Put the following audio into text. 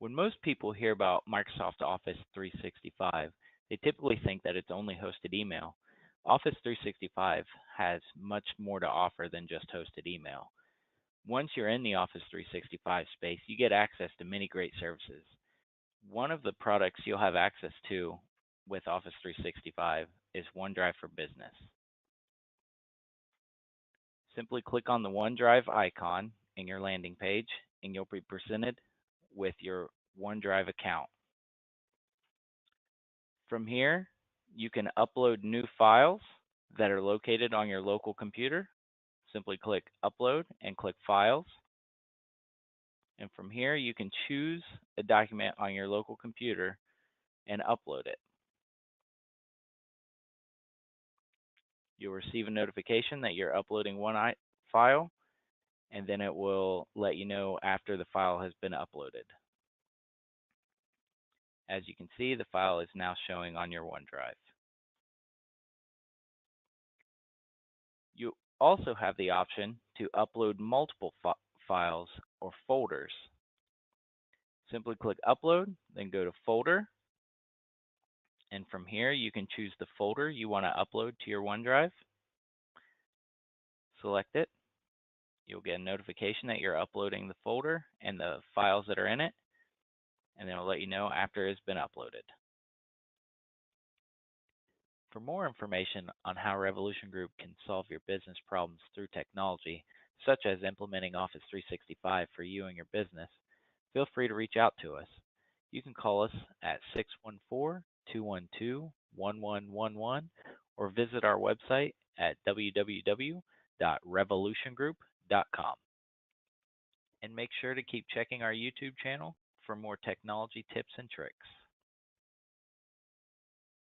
When most people hear about Microsoft Office 365, they typically think that it's only hosted email. Office 365 has much more to offer than just hosted email. Once you're in the Office 365 space, you get access to many great services. One of the products you'll have access to with Office 365 is OneDrive for Business. Simply click on the OneDrive icon in your landing page, and you'll be presented with your OneDrive account. From here, you can upload new files that are located on your local computer. Simply click Upload and click Files. And from here, you can choose a document on your local computer and upload it. You'll receive a notification that you're uploading one file, and then it will let you know after the file has been uploaded. As you can see, the file is now showing on your OneDrive. You also have the option to upload multiple files or folders. Simply click Upload, then go to Folder, and from here you can choose the folder you want to upload to your OneDrive. Select it. You'll get a notification that you're uploading the folder and the files that are in it, and then it'll let you know after it's been uploaded. For more information on how Revolution Group can solve your business problems through technology, such as implementing Office 365 for you and your business, feel free to reach out to us. You can call us at 614-212-1111 or visit our website at www.revolutiongroup.com. And make sure to keep checking our YouTube channel for more technology tips and tricks.